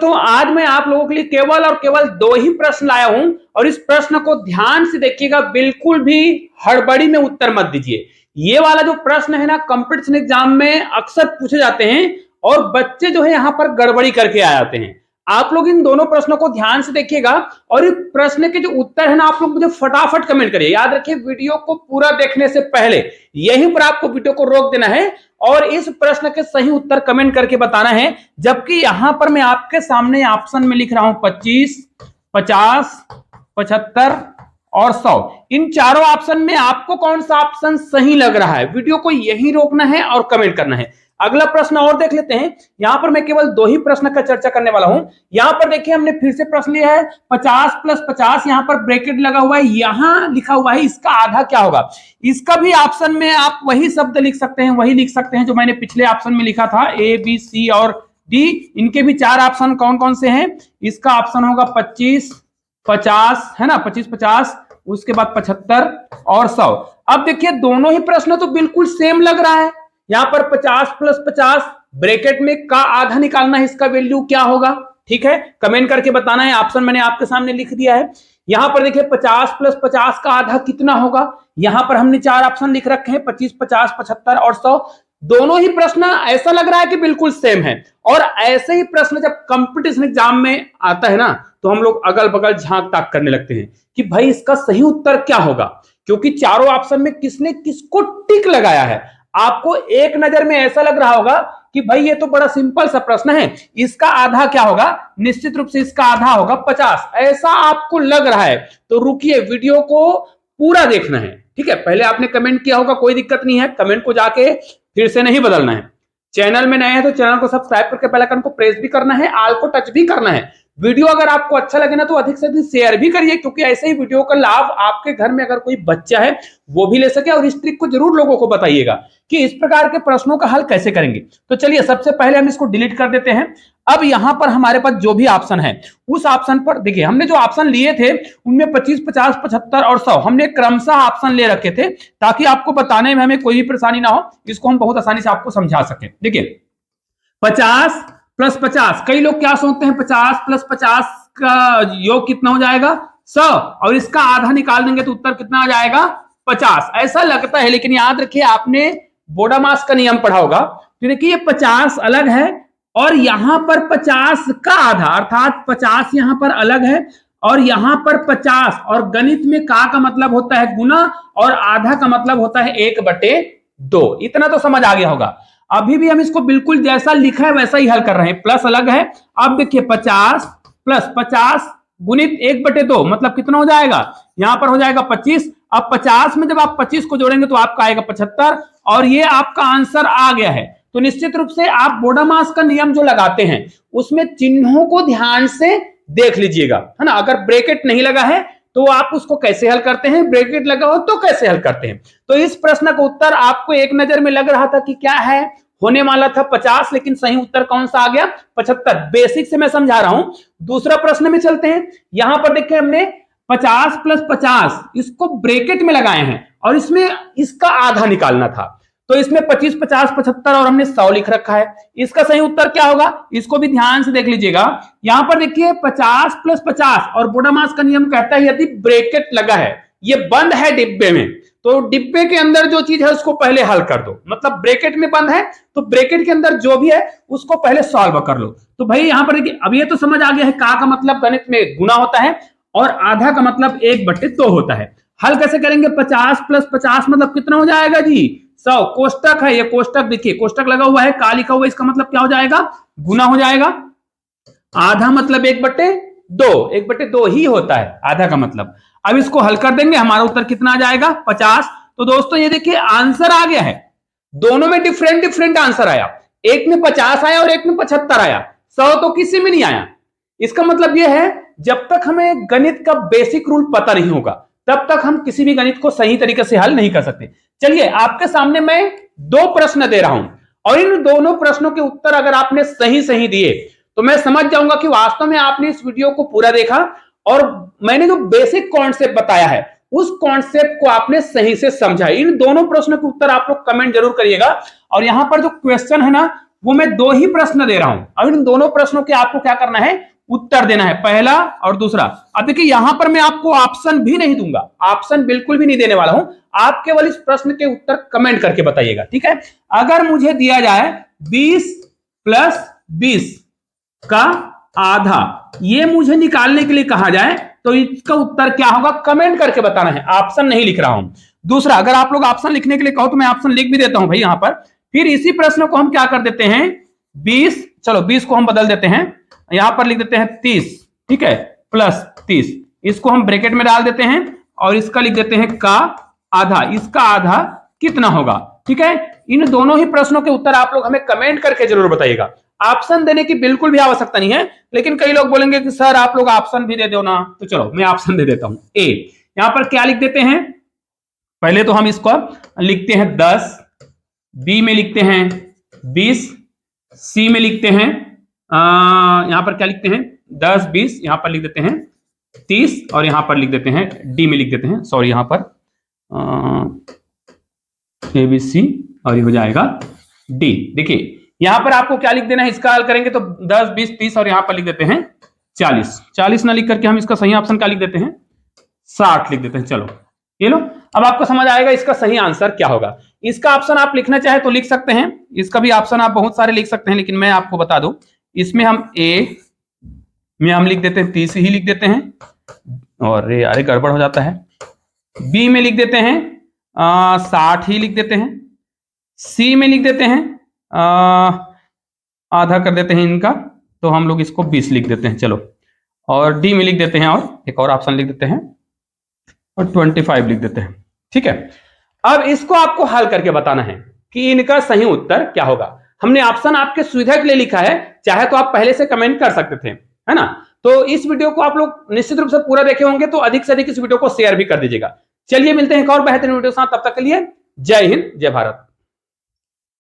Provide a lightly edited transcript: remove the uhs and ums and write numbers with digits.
दोस्तों आज मैं आप लोगों के लिए केवल और केवल दो ही प्रश्न लाया हूं और इस प्रश्न को ध्यान से देखिएगा, बिल्कुल भी हड़बड़ी में उत्तर मत दीजिए। ये वाला जो प्रश्न है ना, कंपटीशन एग्जाम में अक्सर पूछे जाते हैं और बच्चे जो है यहां पर गड़बड़ी करके आ जाते हैं। आप लोग इन दोनों प्रश्नों को ध्यान से देखिएगा और इस प्रश्न के जो उत्तर है ना, आप लोग मुझे फटाफट कमेंट करिए। याद रखिए, वीडियो को पूरा देखने से पहले यहीं पर आपको वीडियो को रोक देना है और इस प्रश्न के सही उत्तर कमेंट करके बताना है। जबकि यहां पर मैं आपके सामने ऑप्शन में लिख रहा हूं 25, 50, 75 और 100। इन चारों ऑप्शन में आपको कौन सा ऑप्शन सही लग रहा है, वीडियो को यही रोकना है और कमेंट करना है। अगला प्रश्न और देख लेते हैं। यहां पर मैं केवल दो ही प्रश्न का चर्चा करने वाला हूं। यहां पर देखिए, हमने फिर से प्रश्न लिया है 50 + 50, यहां पर ब्रैकेट लगा हुआ है, यहां लिखा हुआ है इसका आधा क्या होगा। इसका भी ऑप्शन में आप वही शब्द लिख सकते हैं, वही लिख सकते हैं जो मैंने पिछले ऑप्शन में लिखा था, ए बी सी और डी। इनके भी चार ऑप्शन कौन कौन से हैं। इसका ऑप्शन होगा 25, 50 है ना, 25, 50, उसके बाद 75 और 100। अब देखिए, दोनों ही प्रश्न तो बिल्कुल सेम लग रहा है। यहां पर 50 + 50 ब्रैकेट में का आधा निकालना है, इसका वैल्यू क्या होगा। ठीक है, कमेंट करके बताना है। ऑप्शन मैंने आपके सामने लिख दिया है। यहां पर देखिए 50 + 50 का आधा कितना होगा। यहां पर हमने चार ऑप्शन लिख रखे हैं, 25, 50, 75 और 100। दोनों ही प्रश्न ऐसा लग रहा है कि बिल्कुल सेम है। और ऐसे ही प्रश्न जब कंपटीशन एग्जाम में आता है ना, तो हम लोग अगल बगल झांक ताक करने लगते हैं कि भाई इसका सही उत्तर क्या होगा, क्योंकि चारों ऑप्शन में किसने किसको टिक लगाया है। आपको एक नजर में ऐसा लग रहा होगा कि भाई ये तो बड़ा सिंपल सा प्रश्न है, इसका आधा क्या होगा। निश्चित रूप से इसका आधा होगा 50, ऐसा आपको लग रहा है तो रुकिए, वीडियो को पूरा देखना है। ठीक है, पहले आपने कमेंट किया होगा, कोई दिक्कत नहीं है, कमेंट को जाके फिर से नहीं बदलना है। चैनल में नए हैं तो चैनल को सब्सक्राइब करके बेल आइकन को प्रेस भी करना है, ऑल को टच भी करना है। वीडियो अगर आपको अच्छा लगे ना तो अधिक से अधिक शेयर भी करिए, क्योंकि ऐसे ही वीडियो का लाभ आपके घर में अगर कोई बच्चा है वो भी ले सके। और इस ट्रिक को जरूर लोगों को बताइएगा कि इस प्रकार के प्रश्नों का हल कैसे करेंगे। तो चलिए, सबसे पहले हम इसको डिलीट कर देते हैं। अब यहां पर हमारे पास जो भी ऑप्शन है उस ऑप्शन पर देखिए, हमने जो ऑप्शन लिए थे उनमें 25, 50, 75 और 100 हमने क्रमशः ऑप्शन ले रखे थे, ताकि आपको बताने में हमें कोई भी परेशानी ना हो। इसको हम बहुत आसानी से आपको समझा सके। देखिए, 50 + 50, कई लोग क्या सोचते हैं 50 + 50 का योग कितना हो जाएगा 100, और इसका आधा निकाल देंगे तो उत्तर कितना आ जाएगा 50, ऐसा लगता है। लेकिन याद रखिए, आपने बोडामास का नियम पढ़ा होगा। तो देखिए, ये 50 अलग है और यहां पर 50 का आधा, अर्थात 50 यहां पर अलग है और यहां पर 50। और गणित में का मतलब होता है गुना और आधा का मतलब होता है 1/2। इतना तो समझ आ गया होगा। अभी भी हम इसको बिल्कुल जैसा लिखा है वैसा ही हल कर रहे हैं, प्लस अलग है। अब देखिए, 50 + 50 गुणित 1/2 मतलब कितना हो जाएगा, यहां पर हो जाएगा 25। अब 50 में जब आप 25 को जोड़ेंगे तो आपका आएगा 75 और ये आपका आंसर आ गया है। तो निश्चित रूप से आप बोडामास का नियम जो लगाते हैं उसमें चिन्हों को ध्यान से देख लीजिएगा, है ना। अगर ब्रैकेट नहीं लगा है तो आप उसको कैसे हल करते हैं, ब्रैकेट लगा हो तो कैसे हल करते हैं। तो इस प्रश्न का उत्तर आपको एक नजर में लग रहा था कि क्या है, होने वाला था 50, लेकिन सही उत्तर कौन सा आ गया 75। बेसिक से मैं समझा रहा हूं। दूसरा प्रश्न में चलते हैं। यहां पर देखिए, हमने 50 + 50 इसको ब्रैकेट में लगाए हैं और इसमें इसका आधा निकालना था। तो इसमें 25, 50, 75 और हमने 100 लिख रखा है। इसका सही उत्तर क्या होगा, इसको भी ध्यान से देख लीजिएगा। यहां पर देखिए 50 + 50 और बोडामास का नियम कहता है यदि ब्रैकेट लगा है, ये बंद है डिब्बे में, तो डिब्बे के अंदर जो चीज है उसको पहले हल कर दो। मतलब ब्रैकेट में बंद है तो ब्रैकेट के अंदर जो भी है उसको पहले सॉल्व कर लो। तो भाई यहां पर देखिए, अब ये तो समझ आ गया है का मतलब गणित में गुना होता है और आधा का मतलब 1/2 होता है। हल कैसे करेंगे, 50 + 50 मतलब कितना हो जाएगा जी 100। कोष्टक है, ये कोष्टक देखिए, कोष्टक लगा हुआ है, का लिखा हुआ है, इसका मतलब क्या हो जाएगा गुना हो जाएगा। आधा मतलब 1/2, 1/2 ही होता है आधा का मतलब। अब इसको हल कर देंगे, हमारा उत्तर कितना आ जाएगा 50। तो दोस्तों ये देखिए, आंसर आ गया है। दोनों में डिफरेंट डिफरेंट आंसर आया, एक में 50 आया और एक में 75 आया, 100 तो किसी में नहीं आया। इसका मतलब यह है, जब तक हमें गणित का बेसिक रूल पता नहीं होगा तब तक हम किसी भी गणित को सही तरीके से हल नहीं कर सकते। चलिए, आपके सामने मैं दो प्रश्न दे रहा हूं और इन दोनों प्रश्नों के उत्तर अगर आपने सही सही दिए तो मैं समझ जाऊंगा कि वास्तव में आपने इस वीडियो को पूरा देखा और मैंने जो बेसिक कॉन्सेप्ट बताया है उस कॉन्सेप्ट को आपने सही से समझा। इन दोनों प्रश्नों के उत्तर आप लोग कमेंट जरूर करिएगा। और यहां पर जो क्वेश्चन है ना, वो मैं 2 ही प्रश्न दे रहा हूं। अब इन दोनों प्रश्नों के आपको क्या करना है, उत्तर देना है, पहला और दूसरा। अब देखिए यहां पर मैं आपको ऑप्शन भी नहीं दूंगा, ऑप्शन बिल्कुल भी नहीं देने वाला हूं, आप केवल इस प्रश्न के उत्तर कमेंट करके बताइएगा, ठीक है। अगर मुझे दिया जाए 20 + 20 का आधा, ये मुझे निकालने के लिए कहा जाए तो इसका उत्तर क्या होगा, कमेंट करके बताना है, ऑप्शन नहीं लिख रहा हूं। दूसरा, अगर आप लोग ऑप्शन लिखने के लिए कहो तो मैं ऑप्शन लिख भी देता हूं भाई यहां पर। फिर इसी प्रश्न को हम क्या कर देते हैं, 20, चलो 20 को हम बदल देते हैं, यहां पर लिख देते हैं 30, ठीक है, + 30, इसको हम ब्रैकेट में डाल देते हैं और इसका लिख देते हैं का आधा, इसका आधा कितना होगा, ठीक है। इन दोनों ही प्रश्नों के उत्तर आप लोग हमें कमेंट करके जरूर बताइएगा। ऑप्शन देने की बिल्कुल भी आवश्यकता नहीं है, लेकिन कई लोग बोलेंगे कि सर आप लोग ऑप्शन भी दे दो ना, तो चलो मैं ऑप्शन दे देता हूं। ए, यहां पर क्या लिख देते हैं, पहले तो हम इसको लिखते हैं 10, बी में लिखते हैं 20, सी में लिखते हैं यहां पर क्या लिखते हैं 10 20, यहां पर लिख देते हैं 30 और यहां पर लिख देते हैं डी में लिख देते हैं, सॉरी यहां पर ए बी सी और ये हो जाएगा डी। देखिए यहां पर आपको क्या लिख देना है, इसका हल करेंगे तो 10 20 30 और यहां पर लिख देते हैं 40, 40 ना लिख करके हम इसका सही ऑप्शन क्या लिख देते हैं, 60 लिख देते हैं। चलो ये लो, अब आपको समझ आएगा इसका सही आंसर क्या होगा। इसका ऑप्शन आप लिखना चाहे तो लिख सकते हैं, इसका भी ऑप्शन आप बहुत सारे लिख सकते हैं, लेकिन मैं आपको बता दूं इसमें हम ए में हम लिख देते हैं 30 ही लिख देते हैं, और अरे गड़बड़ हो जाता है। बी में लिख देते हैं 60 ही लिख देते हैं, सी में लिख देते हैं आधा कर देते हैं इनका, तो हम लोग इसको 20 लिख देते हैं, चलो, और डी में लिख देते हैं और एक और ऑप्शन लिख देते हैं और 25 लिख देते हैं, ठीक है। अब इसको आपको हल करके बताना है कि इनका सही उत्तर क्या होगा। हमने ऑप्शन आपके सुविधा के लिए लिखा है, चाहे तो आप पहले से कमेंट कर सकते थे, है ना। तो इस वीडियो को आप लोग निश्चित रूप से पूरा देखे होंगे, तो अधिक से अधिक इस वीडियो को शेयर भी कर दीजिएगा। चलिए मिलते हैं एक और बेहतरीन वीडियो के साथ, तब तक के लिए जय हिंद जय भारत।